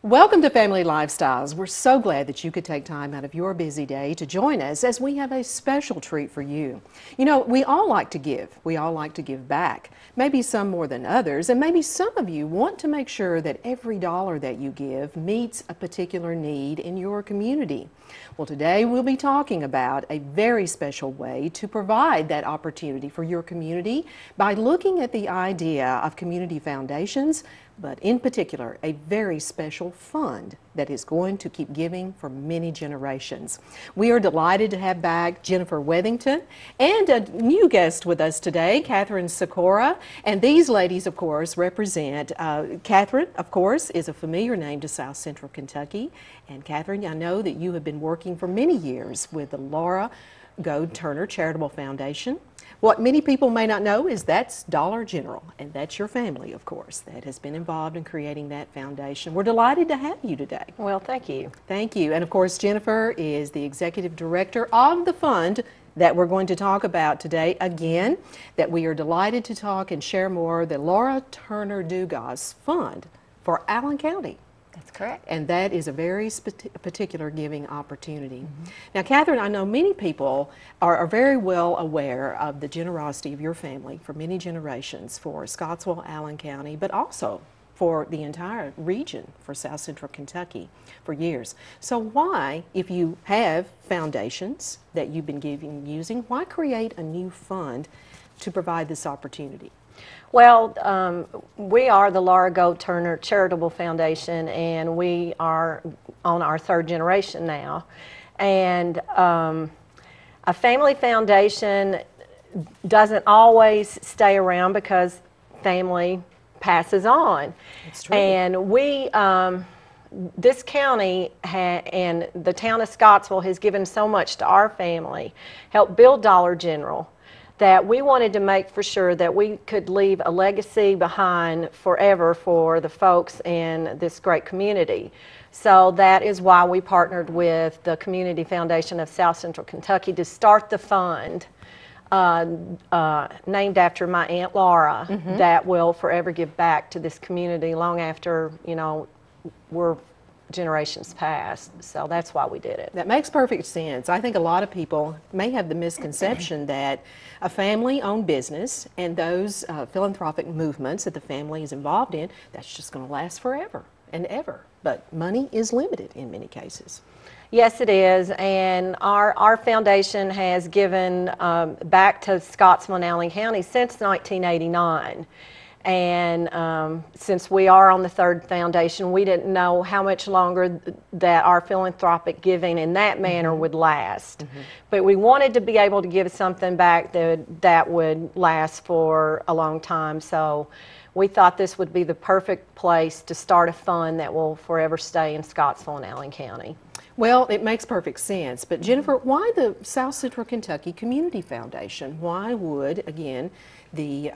Welcome to Family Lifestyles. We're so glad that you could take time out of your busy day to join us as we have a special treat for you. You know, we all like to give. We all like to give back. Maybe some more than others, and maybe some of you want to make sure that every dollar that you give meets a particular need in your community. Well, today we'll be talking about a very special way to provide that opportunity for your community by looking at the idea of community foundations, but in particular, a very special fund that is going to keep giving for many generations. We are delighted to have back Jennifer Wethington and a new guest with us today, Catherine Sikora. And these ladies, of course, represent, Catherine, of course, is a familiar name to South Central Kentucky. And Catherine, I know that you have been working for many years with the Laura Goad Turner Charitable Foundation. What many people may not know is that's Dollar General, and that's your family, of course, that has been involved in creating that foundation. We're delighted to have you today. Well, thank you. Thank you. And of course, Jennifer is the executive director of the fund that we're going to talk about today. Again, that we are delighted to talk and share more, the Laura Turner Dugas Fund for Allen County. That's correct. And that is a very particular giving opportunity. Now, Catherine, I know many people are very well aware of the generosity of your family for many generations for Scottsville, Allen County, but also for the entire region for South Central Kentucky for years. So why, if you have foundations that you've been using, why create a new fund to provide this opportunity? Well, we are the Laura Goad Turner Charitable Foundation, and we are on our third generation now. And a family foundation doesn't always stay around because family passes on. That's true. And we, this county and the town of Scottsville has given so much to our family, helped build Dollar General, that we wanted to make for sure that we could leave a legacy behind forever for the folks in this great community. So that is why we partnered with the Community Foundation of South Central Kentucky to start the fund named after my Aunt Laura that will forever give back to this community long after, you know, we're generations past. So that's why we did it. That makes perfect sense. I think a lot of people may have the misconception that a family-owned business and those philanthropic movements that the family is involved in, that's just going to last forever and ever. But money is limited in many cases. Yes, it is, and our foundation has given back to Scottsville and Allen County since 1989. And since we are on the third foundation, we didn't know how much longer that our philanthropic giving in that manner would last. But we wanted to be able to give something back that would last for a long time. So we thought this would be the perfect place to start a fund that will forever stay in Scottsville and Allen County. Well, it makes perfect sense. But Jennifer, why the South Central Kentucky Community Foundation? Why would, again, the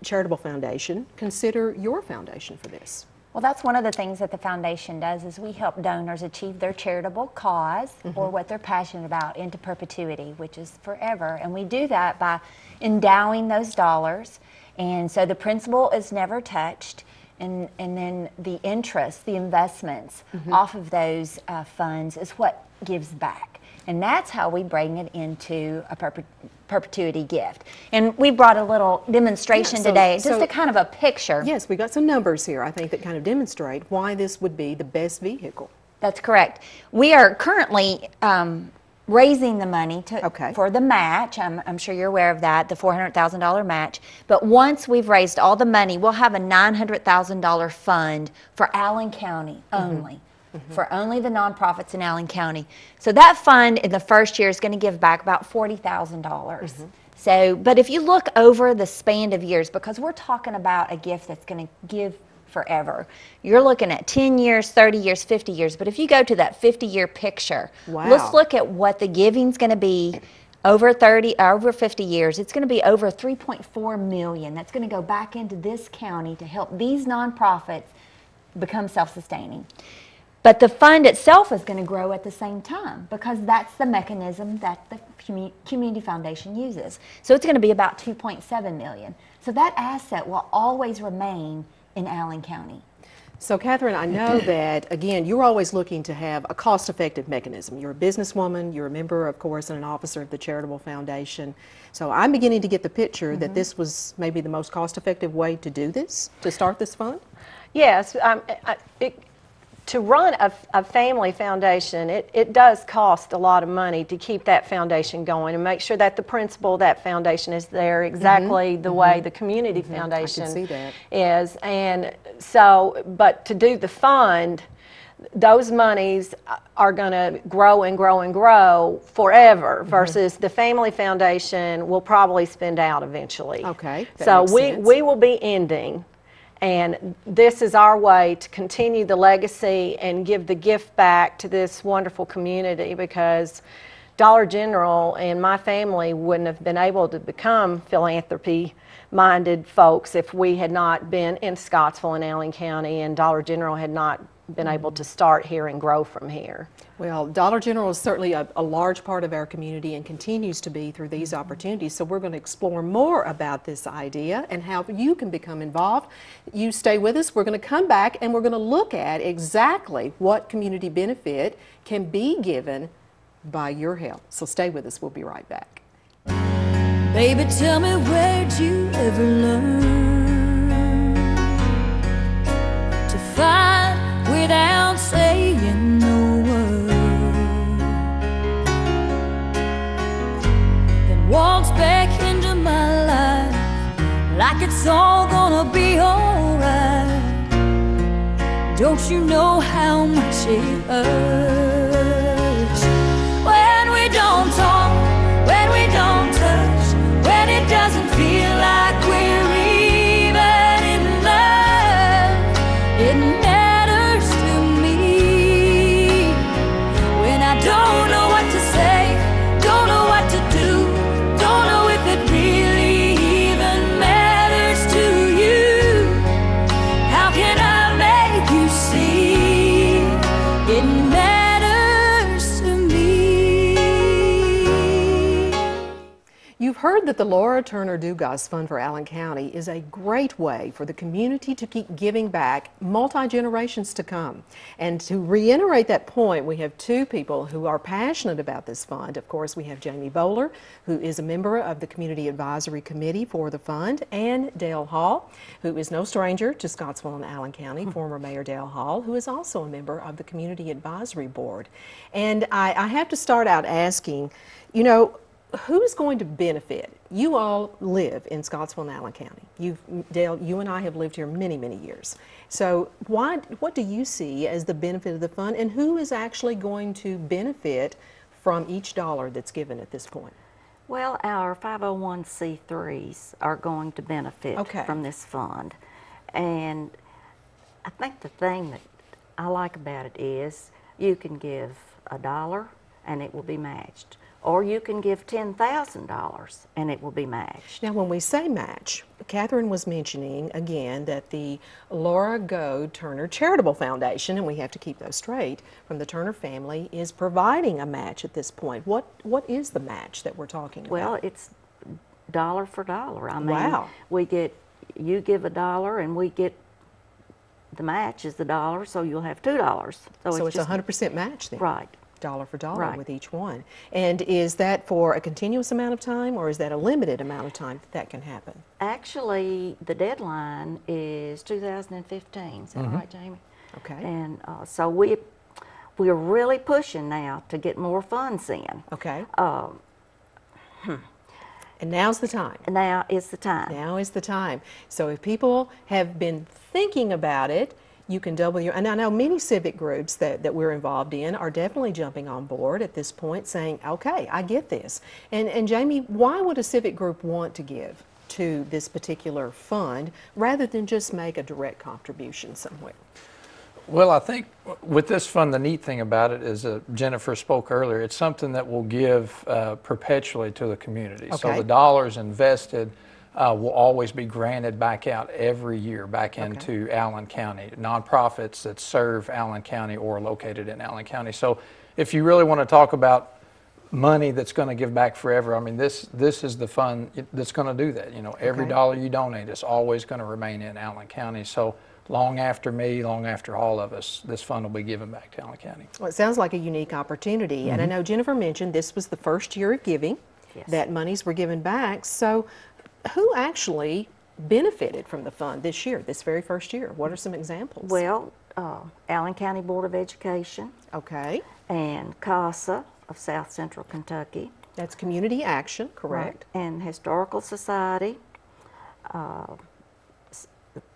Charitable Foundation consider your foundation for this? Well, that's one of the things that the foundation does is we help donors achieve their charitable cause or what they're passionate about into perpetuity, which is forever. And we do that by endowing those dollars. And so the principal is never touched. And then the interest, the investments off of those funds is what gives back. And that's how we bring it into a perpetuity gift. And we brought a little demonstration today, just a kind of a picture. Yes, we got some numbers here, I think, that kind of demonstrate why this would be the best vehicle. That's correct. We are currently raising the money for the match. I'm sure you're aware of that, the $400,000 match. But once we've raised all the money, we'll have a $900,000 fund for Allen County only. For only the nonprofits in Allen County. So that fund in the first year is going to give back about $40,000. So, but if you look over the span of years, because we're talking about a gift that's going to give forever, you're looking at 10 years, 30 years, 50 years. But if you go to that 50-year picture, let's look at what the giving's going to be over 50 years. It's going to be over $3.4 million. That's going to go back into this county to help these nonprofits become self-sustaining. But the fund itself is going to grow at the same time because that's the mechanism that the Community Foundation uses. So it's going to be about $2.7 million. So that asset will always remain in Allen County. So, Catherine, I know that, again, you're always looking to have a cost-effective mechanism. You're a businesswoman, you're a member, of course, and an officer of the Charitable Foundation. So I'm beginning to get the picture that this was maybe the most cost-effective way to do this, to start this fund? Yes. To run a family foundation, it does cost a lot of money to keep that foundation going and make sure that the principal of that foundation is there exactly the way the community foundation is. And so, but to do the fund, those monies are going to grow and grow and grow forever versus the family foundation will probably spend out eventually. Okay. So we will be ending. And this is our way to continue the legacy and give the gift back to this wonderful community, because Dollar General and my family wouldn't have been able to become philanthropy-minded folks if we had not been in Scottsville and Allen County, and Dollar General had not been able to start here and grow from here. Well, Dollar General is certainly a large part of our community and continues to be through these opportunities. So we're going to explore more about this idea and how you can become involved. You stay with us. We're going to come back and we're going to look at exactly what community benefit can be given by your help. So stay with us. We'll be right back. Baby, tell me, where'd you ever learn to fight without saying no word, then walks back into my life like it's all gonna be alright? Don't you know how much it hurts when we don't talk, when we don't touch, when it doesn't feel like we're even in love? It matters to me when I don't know what to say, don't know what to do, don't know if it really even matters to you. How can I make you see it matters to me? You've heard that the Laura Turner Dugas Fund for Allen County is a great way for the community to keep giving back multi-generations to come. And to reiterate that point, we have two people who are passionate about this fund. Of course, we have Jamie Bowler, who is a member of the Community Advisory Committee for the fund, and Dale Hall, who is no stranger to Scottsville and Allen County, former Mayor Dale Hall, who is also a member of the Community Advisory Board. And I have to start out asking, you know, who's going to benefit? You all live in Scottsville and Allen County. Dale, you and I have lived here many, many years. So what do you see as the benefit of the fund, and who is actually going to benefit from each dollar that's given at this point? Well, our 501c3s are going to benefit from this fund. And I think the thing that I like about it is you can give $1 and it will be matched. Or you can give $10,000 and it will be matched. Now, when we say match, Catherine was mentioning again that the Laura Goad Turner Charitable Foundation, and we have to keep those straight, from the Turner family, is providing a match at this point. What is the match that we're talking about? Well, it's dollar for dollar. I mean, you give $1 and we get, the match is $1, so you'll have $2. So it's 100% match then? Right. Dollar for dollar with each one. And is that for a continuous amount of time, or is that a limited amount of time that can happen? Actually, the deadline is 2015. Is that right, Jamie? Okay. And so we're really pushing now to get more funds in. Okay. And now's the time. Now is the time. Now is the time. So if people have been thinking about it, you can double your, and I know many civic groups that we're involved in are definitely jumping on board at this point saying, okay, I get this. And Jamie, why would a civic group want to give to this particular fund rather than just make a direct contribution somewhere? Well, I think with this fund, the neat thing about it is Jennifer spoke earlier, it's something that will give perpetually to the community. Okay. So the dollars invested will always be granted back out every year back into Allen County, nonprofits that serve Allen County or are located in Allen County. So if you really want to talk about money that's going to give back forever, I mean, this is the fund that's going to do that. You know, every dollar you donate is always going to remain in Allen County. So long after me, long after all of us, this fund will be given back to Allen County. Well, it sounds like a unique opportunity. And I know Jennifer mentioned this was the first year of giving, that monies were given back. So who actually benefited from the fund this year, this very first year? What are some examples? Well, Allen County Board of Education. Okay. And CASA of South Central Kentucky. That's Community Action, correct? Right. And Historical Society,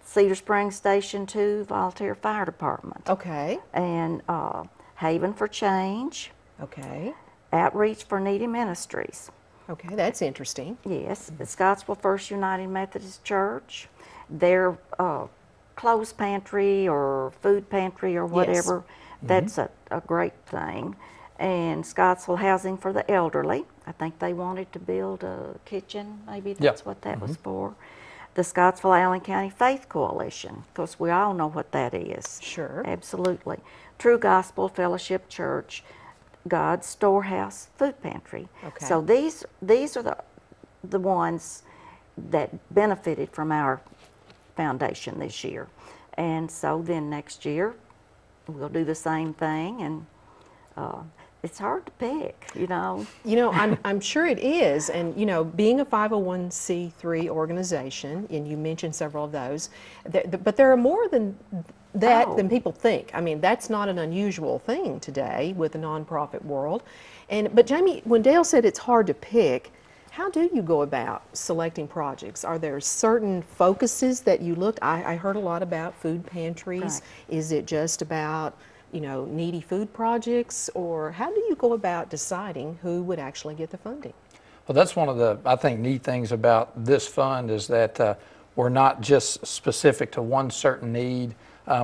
Cedar Springs Station 2 Volunteer Fire Department. Okay. And Haven for Change. Okay. Outreach for Needy Ministries. Okay, that's interesting. Yes, the Scottsville First United Methodist Church, their clothes pantry or food pantry or whatever, that's a great thing. And Scottsville Housing for the Elderly, I think they wanted to build a kitchen, maybe that's what that was for. The Scottsville Allen County Faith Coalition, because we all know what that is. Sure. Absolutely. True Gospel Fellowship Church, God's Storehouse Food Pantry. Okay. So these are the ones that benefited from our foundation this year. And so then next year we'll do the same thing, and it's hard to pick, you know. You know, I'm sure it is, and you know, being a 501c3 organization, and you mentioned several of those, but there are more than that than people think. I mean, that's not an unusual thing today with the nonprofit world. But Jamie, when Dale said it's hard to pick, how do you go about selecting projects? Are there certain focuses that you look? I heard a lot about food pantries. Right. Is it just about, you know, needy food projects, or how do you go about deciding who would actually get the funding? Well, that's one of the, I think, neat things about this fund is that we're not just specific to one certain need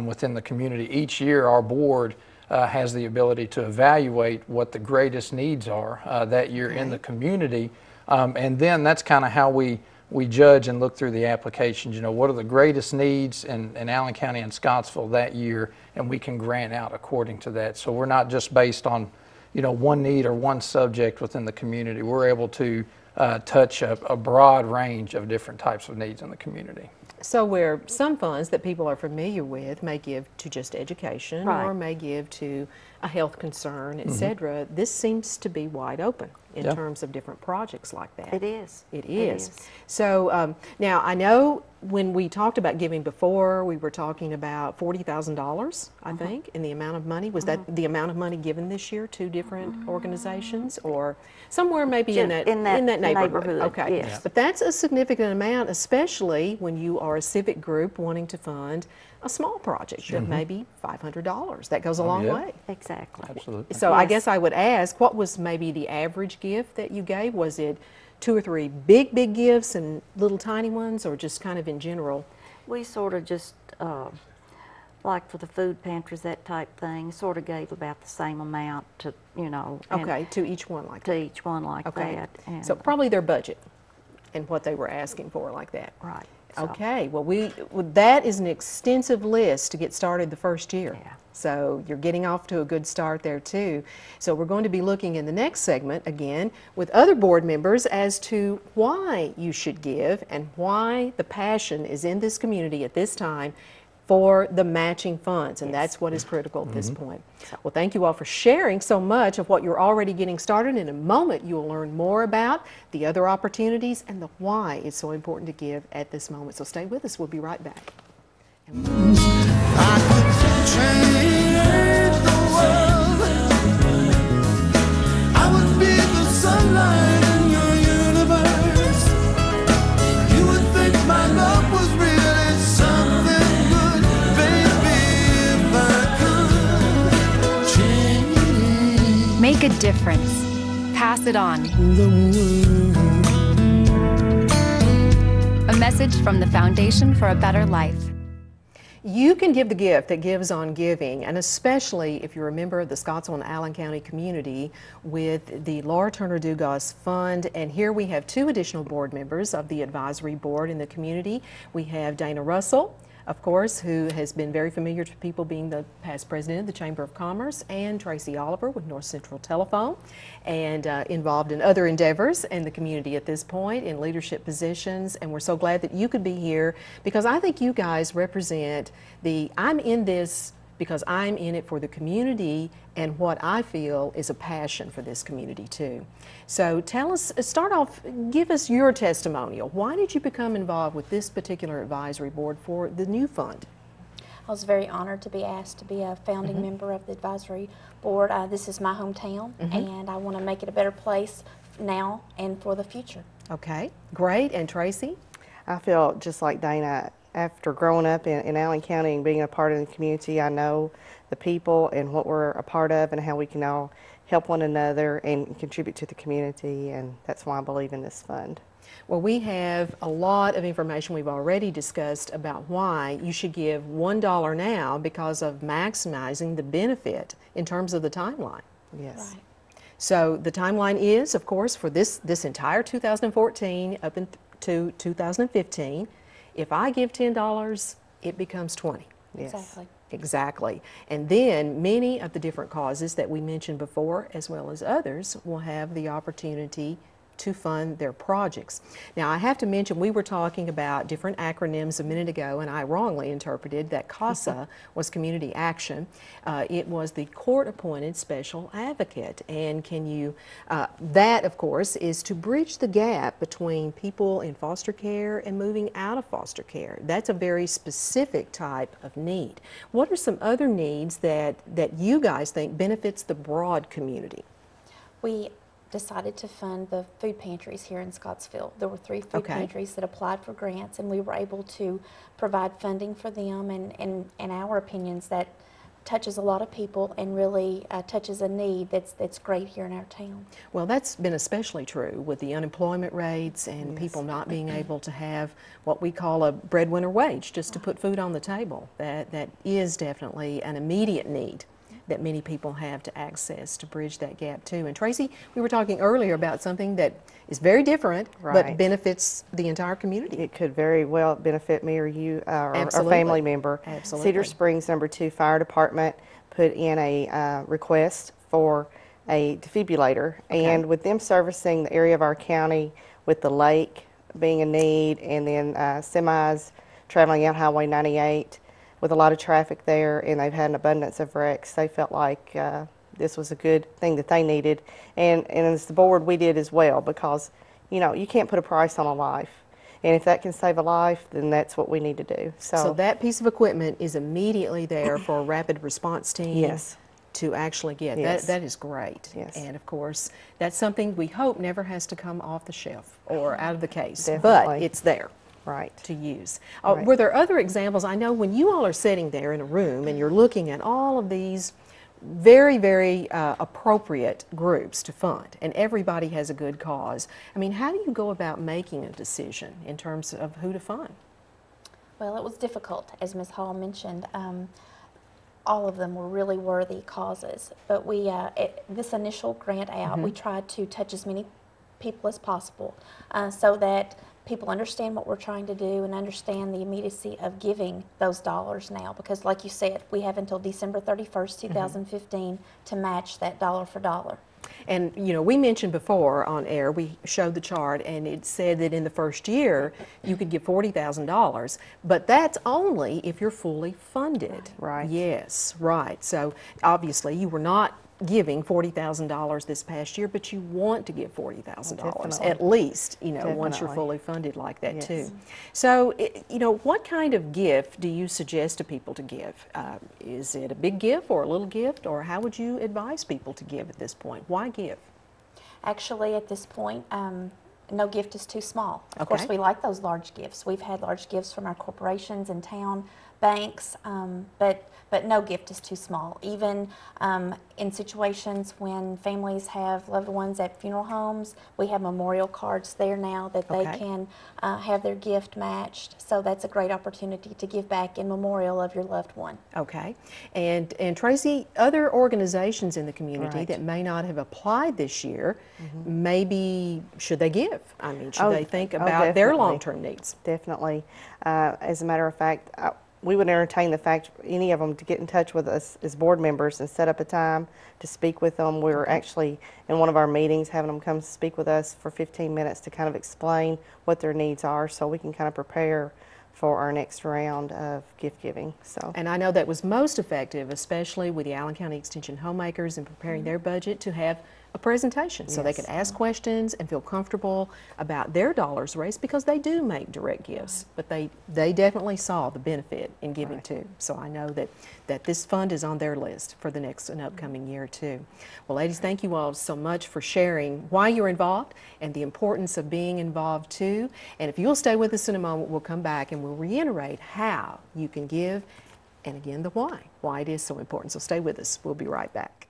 within the community. Each year our board has the ability to evaluate what the greatest needs are that year in the community, and then that's kind of how we judge and look through the applications. You know, what are the greatest needs in Allen County and Scottsville that year, and we can grant out according to that. So we're not just based on, you know, one need or one subject within the community. We're able to touch a broad range of different types of needs in the community. So where some funds that people are familiar with may give to just education, or may give to a health concern, etc., this seems to be wide open in terms of different projects like that. It is. It is. So now I know when we talked about giving before, we were talking about $40,000, I think, in the amount of money. Was that the amount of money given this year to different organizations, or somewhere maybe in that neighborhood? Okay. Yes. But that's a significant amount, especially when you are a civic group wanting to fund a small project of maybe $500. That goes a long way. Exactly. Absolutely. So I guess I would ask, what was maybe the average gift that you gave? Was it 2 or 3 big gifts and little tiny ones, or just kind of in general? We sort of just, like for the food pantries, that type thing, sort of gave about the same amount to, you know. Okay, to each one like that. To each one like that. And so probably their budget and what they were asking for like that. Right. Okay, well, that is an extensive list to get started the first year. Yeah. So you're getting off to a good start there too. So we're going to be looking in the next segment again with other board members as to why you should give and why the passion is in this community at this time for the matching funds, and that's what is critical at this point. Well, thank you all for sharing so much of what you're already getting started. In a moment, you will learn more about the other opportunities and the why it's so important to give at this moment. So stay with us. We'll be right back. I could change the world. I would be the sunlight in your universe. You would think my love was really something good, baby, if I could change. Make a difference. Pass it on. A message from the Foundation for a Better Life. You can give the gift that gives on giving, and especially if you're a member of the Scottsville and Allen County community with the Laura Turner Dugas Fund. And here we have 2 additional board members of the advisory board in the community. We have Dana Russell of course, who has been very familiar to people being the past president of the Chamber of Commerce, and Tracy Oliver with North Central Telephone, and involved in other endeavors in the community at this point in leadership positions. And we're so glad that you could be here, because I think you guys represent I'm in this because I'm in it for the community and what I feel is a passion for this community too. So tell us, start off, give us your testimonial. Why did you become involved with this particular advisory board for the new fund? I was very honored to be asked to be a founding member of the advisory board. This is my hometown, and I want to make it a better place now and for the future. Okay, great. And Tracy? I feel just like Dana. After growing up in Allen County and being a part of the community, I know the people and what we're a part of and how we can all help one another and contribute to the community, and that's why I believe in this fund. Well, we have a lot of information we've already discussed about why you should give $1 now because of maximizing the benefit in terms of the timeline. Yes. Right. So the timeline is, of course, for this entire 2014 up into 2015. If I give $10, it becomes 20. Yes. Exactly. Exactly. And then many of the different causes that we mentioned before, as well as others, will have the opportunity to fund their projects. Now, I have to mention, we were talking about different acronyms a minute ago, and I wrongly interpreted that CASA was Community Action. It was the Court-Appointed Special Advocate, and can you, that, of course, is to bridge the gap between people in foster care and moving out of foster care. That's a very specific type of need. What are some other needs that you guys think benefits the broad community? We decided to fund the food pantries here in Scottsville. There were 3 food pantries that applied for grants, and we were able to provide funding for them, and in our opinions that touches a lot of people and really touches a need that's great here in our town. Well, that's been especially true with the unemployment rates and people not being able to have what we call a breadwinner wage just to put food on the table. That is definitely an immediate need that many people have to access to bridge that gap too. And Tracy, we were talking earlier about something that is very different, but benefits the entire community. It could very well benefit me or you or a family member. Absolutely. Cedar Springs No. 2 Fire Department put in a request for a defibrillator, and with them servicing the area of our county with the lake being a need, and then semis traveling out Highway 98, with a lot of traffic there, and they've had an abundance of wrecks. They felt like this was a good thing that they needed, and as the board we did as well, because you know you can't put a price on a life, and if that can save a life, then that's what we need to do. So that piece of equipment is immediately there for a rapid response team to actually get. That is great. Yes. And of course, that's something we hope never has to come off the shelf or out of the case, Definitely. but it's there. Right. To use. Right. Were there other examples? I know when you all are sitting there in a room and you're looking at all of these very, very appropriate groups to fund, and everybody has a good cause. I mean, how do you go about making a decision in terms of who to fund? Well, it was difficult, as Ms. Hall mentioned. All of them were really worthy causes, but we, this initial grant out, we tried to touch as many people as possible so that people understand what we're trying to do and understand the immediacy of giving those dollars now, because like you said, we have until December 31st, 2015 to match that dollar for dollar. And you know, we mentioned before on air, we showed the chart, and it said that in the first year you could give $40,000, but that's only if you're fully funded. Right. Yes, right. So obviously you were not giving $40,000 this past year, but you want to give $40,000 at least, you know, once you're fully funded like that too. So, you know, what kind of gift do you suggest to people to give? Is it a big gift or a little gift, or how would you advise people to give at this point? Why give? Actually, at this point, no gift is too small. Of course, we like those large gifts. We've had large gifts from our corporations in town, banks, but no gift is too small. Even in situations when families have loved ones at funeral homes, we have memorial cards there now that they can have their gift matched. So that's a great opportunity to give back in memorial of your loved one. Okay. And Tracy, other organizations in the community that may not have applied this year, maybe should they give? I mean, should they think about their long-term needs? Definitely. As a matter of fact, we would entertain the fact any of them to get in touch with us as board members and set up a time to speak with them. We were actually in one of our meetings having them come speak with us for 15 minutes to kind of explain what their needs are so we can kind of prepare for our next round of gift giving. So. And I know that was most effective, especially with the Allen County Extension homemakers and preparing their budget, to have a presentation so they could ask questions and feel comfortable about their dollars raised, because they do make direct gifts, but they definitely saw the benefit in giving too. So I know that this fund is on their list for the next and upcoming year too. Well, ladies, thank you all so much for sharing why you're involved and the importance of being involved too. And if you'll stay with us in a moment, we'll come back and we'll reiterate how you can give, and again the why it is so important. So stay with us. We'll be right back.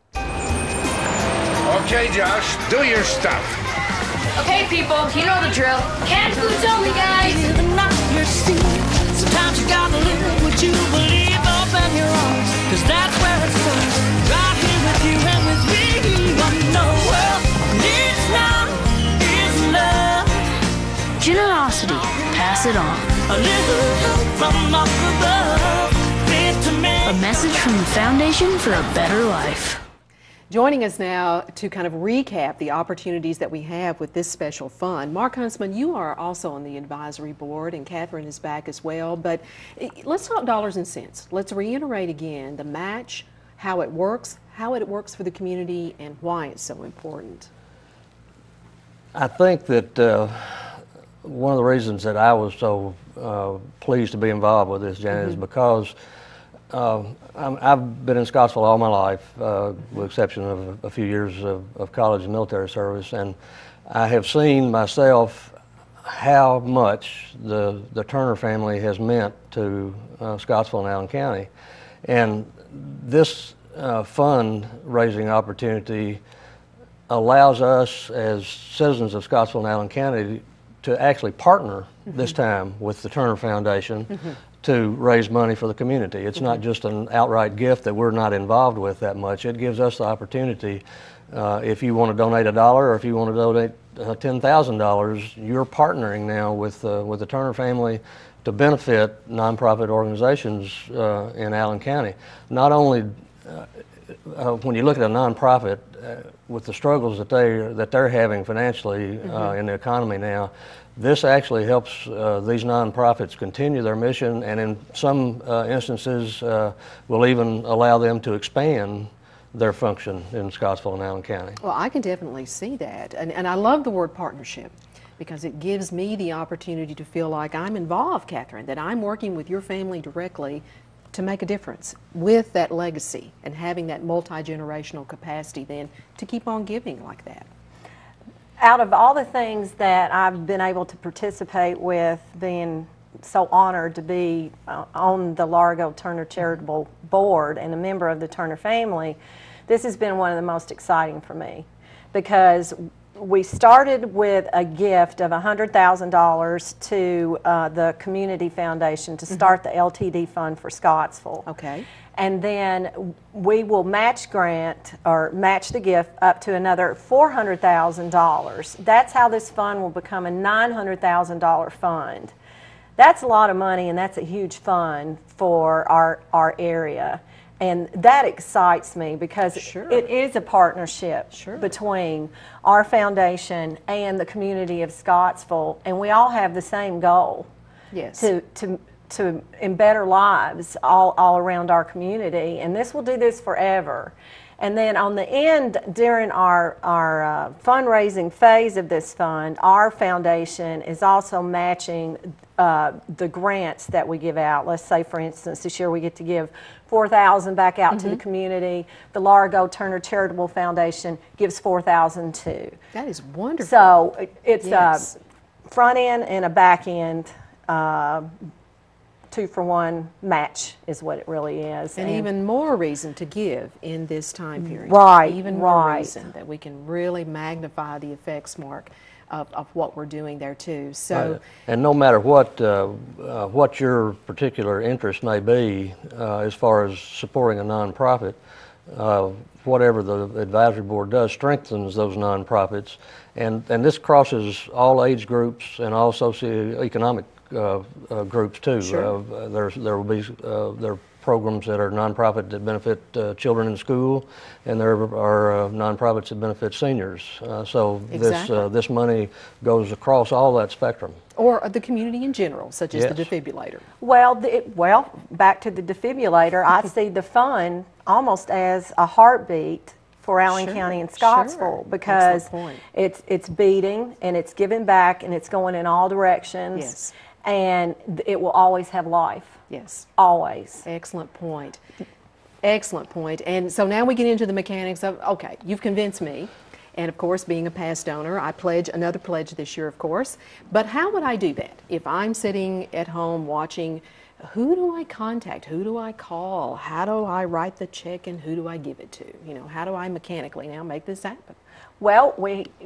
Okay, Josh, do your stuff. Okay, people, you know the drill. Canned foods only, guys. Sometimes you gotta live what you believe up in your arms, 'cause that's where it starts. Right here with you and with me. What the world needs now is love. Generosity, pass it on. A little help from up above. Faith to me. A message from the Foundation for a Better Life. Joining us now to kind of recap the opportunities that we have with this special fund, Mark Huntsman, you are also on the advisory board, and Catherine is back as well. But let's talk dollars and cents. Let's reiterate again the match, how it works for the community, and why it's so important. I think that one of the reasons that I was so pleased to be involved with this, Janet, is because I've been in Scottsville all my life, with the exception of a few years of college and military service, and I have seen myself how much the Turner family has meant to Scottsville and Allen County. And this fundraising opportunity allows us as citizens of Scottsville and Allen County to actually partner this time with the Turner Foundation to raise money for the community. It's not just an outright gift that we're not involved with that much. It gives us the opportunity, if you want to donate $1 or if you want to donate $10,000, you're partnering now with the Turner family to benefit nonprofit organizations in Allen County. Not only when you look at a nonprofit with the struggles that they're having financially in the economy now, this actually helps these nonprofits continue their mission, and in some instances will even allow them to expand their function in Scottsville and Allen County. Well, I can definitely see that, and I love the word partnership, because it gives me the opportunity to feel like I'm involved, Catherine, that I'm working with your family directly to make a difference with that legacy and having that multi-generational capacity then to keep on giving like that. Out of all the things that I've been able to participate with, being so honored to be on the Largo Turner Charitable Board and a member of the Turner family, this has been one of the most exciting for me, because we started with a gift of $100,000 to the Community Foundation to start the LTD fund for Scottsville. Okay. And then we will match the gift up to another $400,000. That's how this fund will become a $900,000 fund. That's a lot of money, and that's a huge fund for our area. And that excites me, because it is a partnership between our foundation and the community of Scottsville, and we all have the same goal. Yes. To better lives all around our community, and this will do this forever. And then on the end, during our fundraising phase of this fund, our foundation is also matching the grants that we give out. Let's say, for instance, this year we get to give $4,000 back out to the community. The Largo Turner Charitable Foundation gives $4,000 too. That is wonderful. So it's a front end and a back end. 2-for-1 match is what it really is. And even more reason to give in this time period. Right, even more reason that we can really magnify the effects, Mark, of what we're doing there too. So, and no matter what your particular interest may be, as far as supporting a nonprofit, whatever the advisory board does strengthens those nonprofits, and this crosses all age groups and all socioeconomic groups too. Sure. There will be there are programs that are nonprofit that benefit children in school, and there are nonprofits that benefit seniors. So Exactly. this money goes across all that spectrum. Or the community in general, such as Yes. the defibrillator. Well, back to the defibrillator, I see the fund almost as a heartbeat for Allen Sure, County and sure. Scottsville because Excellent point. it's beating and it's giving back and it's going in all directions. Yes. And it will always have life. Yes. Always. Excellent point. Excellent point. And so now we get into the mechanics of, okay, you've convinced me. And of course, being a past donor, I pledge another pledge this year, of course. But how would I do that? If I'm sitting at home watching, who do I contact? Who do I call? How do I write the check and who do I give it to? You know, how do I mechanically now make this happen? Well,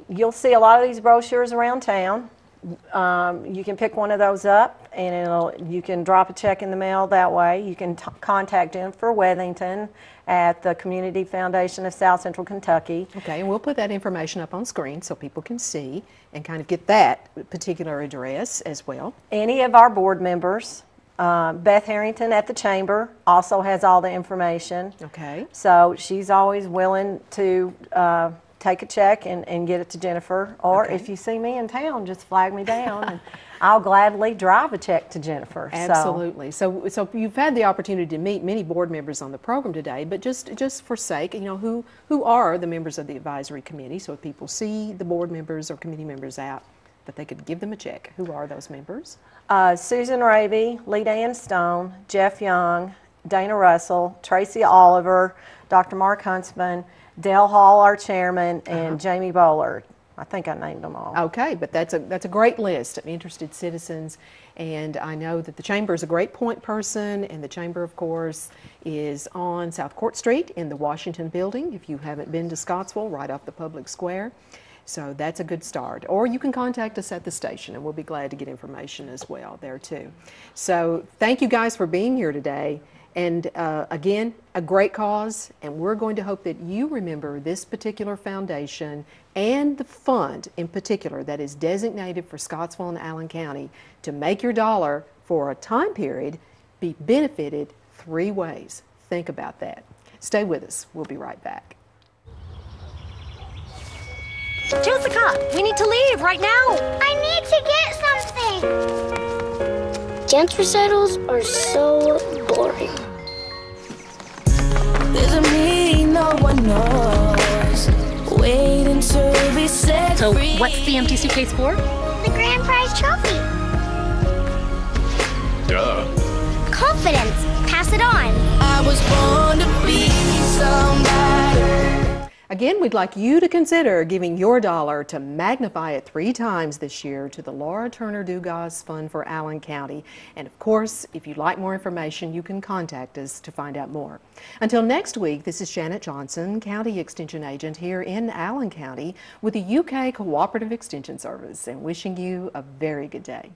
you'll see a lot of these brochures around town. You can pick one of those up and you can drop a check in the mail that way. You can contact Jennifer Wethington at the Community Foundation of South Central Kentucky. Okay, and we'll put that information up on screen so people can see and kind of get that particular address as well. Any of our board members, Beth Harrington at the Chamber also has all the information. Okay. So she's always willing to take a check and get it to Jennifer. Or Okay. if you see me in town, just flag me down and I'll gladly drive a check to Jennifer. Absolutely. So you've had the opportunity to meet many board members on the program today, but just for sake, you know, who are the members of the advisory committee? So if people see the board members or committee members out, that they could give them a check. Who are those members? Susan Ravy, Lee Dan Stone, Jeff Young, Dana Russell, Tracy Oliver, Dr. Mark Huntsman, Dale Hall, our chairman, and Jamie Bollard. I think I named them all. Okay, but that's a great list of interested citizens, and I know that the Chamber is a great point person, and the Chamber, of course, is on South Court Street in the Washington Building, if you haven't been to Scottsville, right off the public square. So that's a good start. Or you can contact us at the station, and we'll be glad to get information as well there too. So thank you guys for being here today. And again, a great cause, and we're going to hope that you remember this particular foundation and the fund in particular that is designated for Scottsville and Allen County to make your dollar for a time period be benefited 3 ways. Think about that. Stay with us. We'll be right back. Jessica, we need to leave right now. I need to get something. Dance recitals are so boring. There's a me no one knows, waiting to be set So free. what's the empty suitcase for? The grand prize trophy. Duh. Confidence. Pass it on. I was born to be somebody. Again, we'd like you to consider giving your dollar to magnify it 3 times this year to the Laura Turner Dugas Fund for Allen County. And of course, if you'd like more information, you can contact us to find out more. Until next week, this is Janet Johnson, County Extension Agent here in Allen County with the UK Cooperative Extension Service, and wishing you a very good day.